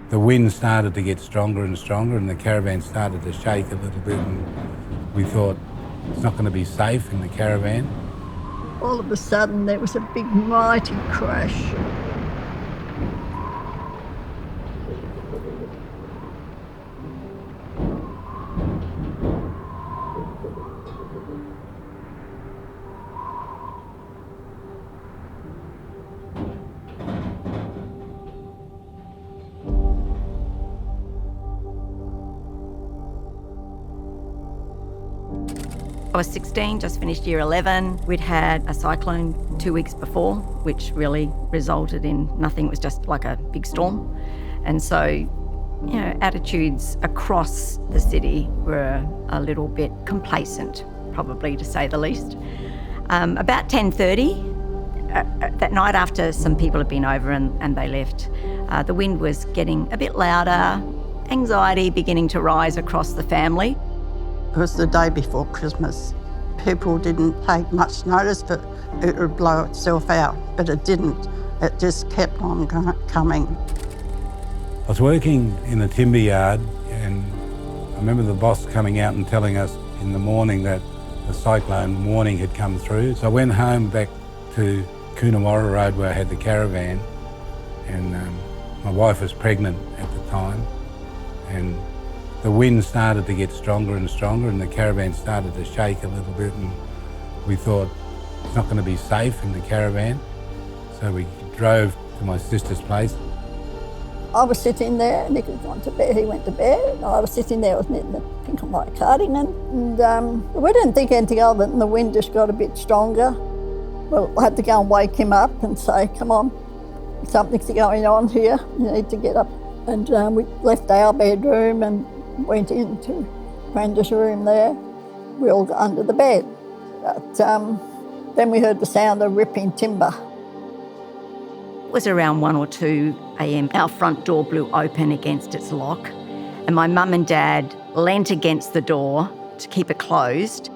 The wind started to get stronger and stronger, and the caravan started to shake a little bit, and we thought it's not going to be safe in the caravan. All of a sudden there was a big mighty crash. I was 16, just finished year 11. We'd had a cyclone 2 weeks before, which really resulted in nothing. It was just like a big storm. And so, attitudes across the city were a little bit complacent, probably to say the least. About 10:30, that night after some people had been over and they left, the wind was getting a bit louder, anxiety beginning to rise across the family. It was the day before Christmas. People didn't take much notice, but it would blow itself out, but it didn't. It just kept on coming. I was working in a timber yard, and I remember the boss coming out and telling us in the morning that the cyclone warning had come through. So I went home back to Coonawarra Road where I had the caravan, and my wife was pregnant at the time, and the wind started to get stronger and stronger, and the caravan started to shake a little bit, and we thought it's not going to be safe in the caravan. So we drove to my sister's place. I was sitting there, Nick had gone to bed, he went to bed, and I was sitting there, I was knitting the pink and white cardigan, and we didn't think anything of it, and the wind just got a bit stronger. Well, I had to go and wake him up and say, come on, something's going on here, you need to get up. And we left our bedroom and went into Brenda's room there. We all got under the bed. But then we heard the sound of ripping timber. It was around 1 or 2 a.m. Our front door blew open against its lock, and my mum and dad leant against the door to keep it closed.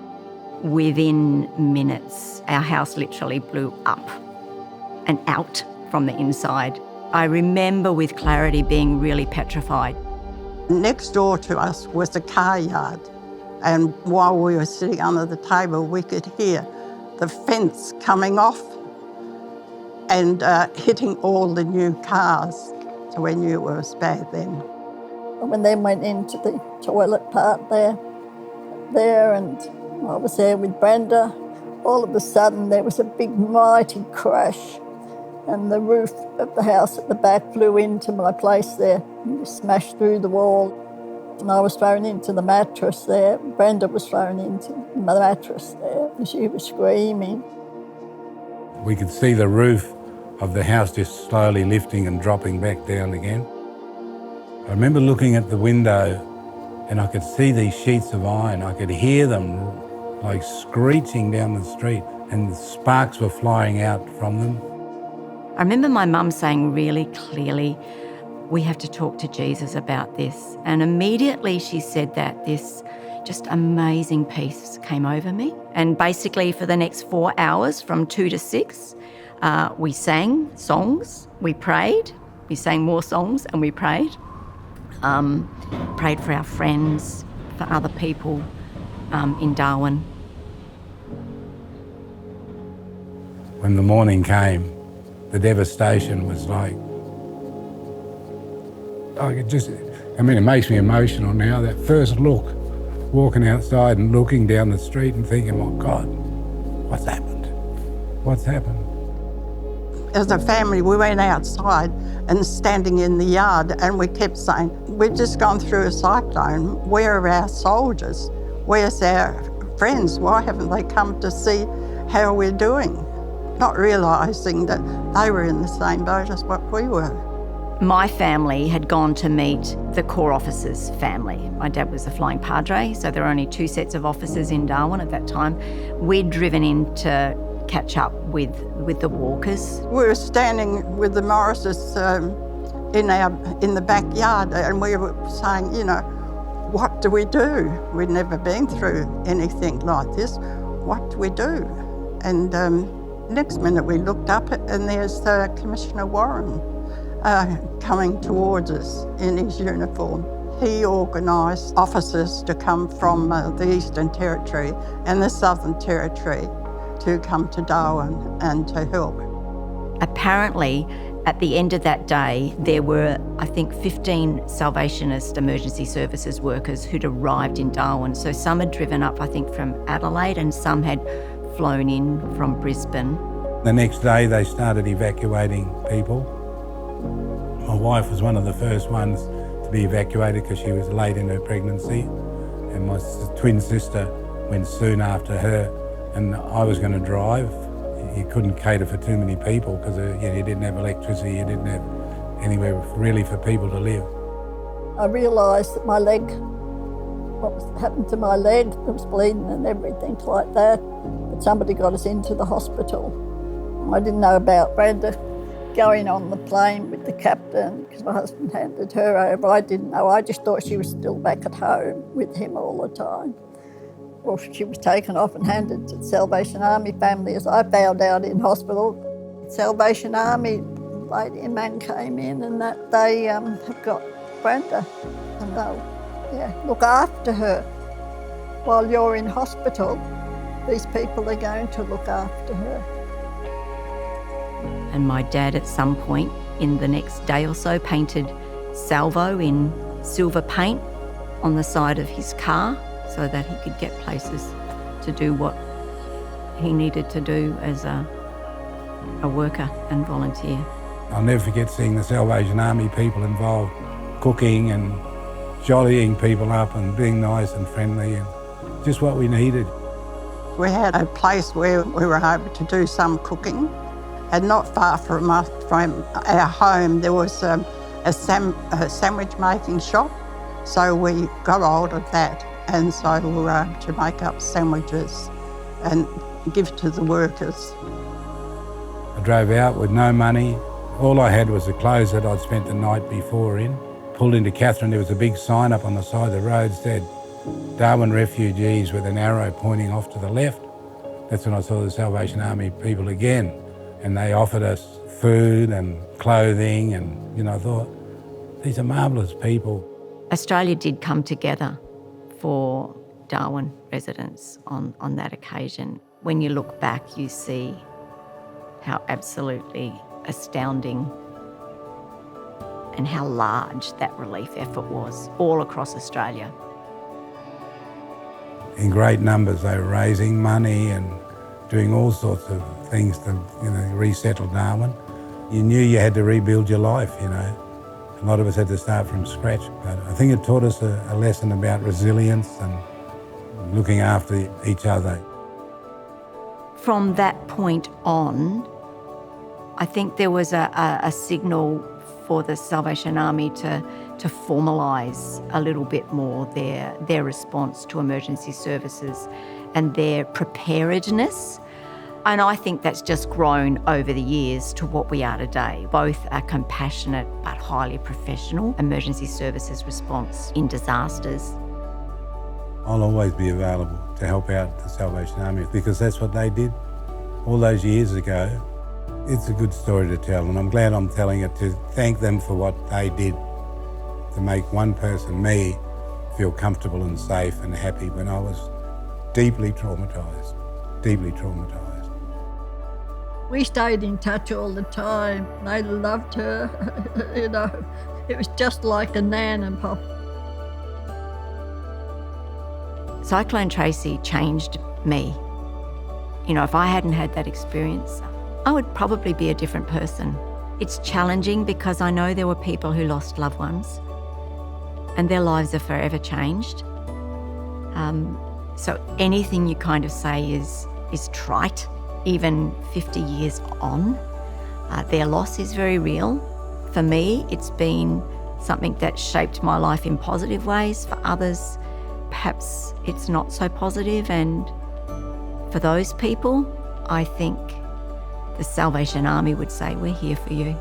Within minutes, our house literally blew up and out from the inside. I remember with clarity being really petrified. Next door to us was a car yard, and while we were sitting under the table, we could hear the fence coming off and hitting all the new cars. So we knew it was bad then. And then went into the toilet part there, and I was there with Brenda. All of a sudden there was a big mighty crash, and the roof of the house at the back flew into my place there and smashed through the wall. And I was thrown into the mattress there. Brenda was thrown into the mattress there, and she was screaming. We could see the roof of the house just slowly lifting and dropping back down again. I remember looking at the window, and I could see these sheets of iron. I could hear them like screeching down the street, and sparks were flying out from them. I remember my mum saying really clearly, we have to talk to Jesus about this. And immediately she said that, this just amazing peace came over me. And basically for the next 4 hours, from 2 to 6, we sang songs, we prayed, we sang more songs and we prayed. Prayed for our friends, for other people in Darwin. When the morning came, the devastation was like, it makes me emotional now, that first look, walking outside and looking down the street and thinking, oh God, what's happened? What's happened? As a family, we went outside and standing in the yard, and we kept saying, we've just gone through a cyclone. Where are our soldiers? Where's our friends? Why haven't they come to see how we're doing? Not realising that they were in the same boat as what we were. My family had gone to meet the Corps officers' family. My dad was a flying padre, so there were only 2 sets of officers in Darwin at that time. We'd driven in to catch up with the Walkers. We were standing with the Morrises in the backyard, and we were saying, what do we do? We'd never been through anything like this. What do we do? And next minute we looked up and there's Commissioner Warren, coming towards us in his uniform. He organised officers to come from the Eastern Territory and the Southern Territory to come to Darwin and to help. Apparently, at the end of that day, there were, I think, 15 Salvationist Emergency Services workers who'd arrived in Darwin. So some had driven up, I think, from Adelaide and some had flown in from Brisbane. The next day they started evacuating people. My wife was one of the first ones to be evacuated because she was late in her pregnancy, and my twin sister went soon after her, and I was going to drive. You couldn't cater for too many people because you didn't have electricity, you didn't have anywhere really for people to live. I realised that my leg, what was happened to my leg, it was bleeding and everything like that, but somebody got us into the hospital. I didn't know about Brenda going on the plane with the captain because my husband handed her over. I didn't know. I just thought she was still back at home with him all the time. Well, she was taken off and handed to the Salvation Army family as I found out in hospital. Salvation Army lady and man came in and that they have got Brenda and they'll look after her. While you're in hospital, these people are going to look after her. And my dad at some point in the next day or so painted Salvo in silver paint on the side of his car so that he could get places to do what he needed to do as a worker and volunteer. I'll never forget seeing the Salvation Army people involved, cooking and jollying people up and being nice and friendly, and just what we needed. We had a place where we were able to do some cooking, and not far from our home there was a sandwich making shop, so we got hold of that, and so we were able to make up sandwiches and give to the workers. I drove out with no money. All I had was the clothes that I'd spent the night before in. Pulled into Katherine, there was a big sign up on the side of the road said Darwin refugees with an arrow pointing off to the left. That's when I saw the Salvation Army people again, and they offered us food and clothing, and I thought, these are marvellous people. Australia did come together for Darwin residents on that occasion. When you look back, you see how absolutely astounding and how large that relief effort was all across Australia. In great numbers, they were raising money and doing all sorts of things to resettle Darwin. You knew you had to rebuild your life, A lot of us had to start from scratch, but I think it taught us a lesson about resilience and looking after each other. From that point on, I think there was a signal for the Salvation Army to formalise a little bit more their response to emergency services and their preparedness. And I think that's just grown over the years to what we are today, both a compassionate but highly professional emergency services response in disasters. I'll always be available to help out the Salvation Army because that's what they did all those years ago. It's a good story to tell, and I'm glad I'm telling it to thank them for what they did to make one person, me, feel comfortable and safe and happy when I was deeply traumatised. We stayed in touch all the time. They loved her, It was just like a nan and pop. Cyclone Tracy changed me. If I hadn't had that experience, I would probably be a different person. It's challenging because I know there were people who lost loved ones and their lives are forever changed. So anything you kind of say is trite, even 50 years on. Their loss is very real. For me, it's been something that shaped my life in positive ways. For others, perhaps it's not so positive. And for those people, I think the Salvation Army would say, we're here for you.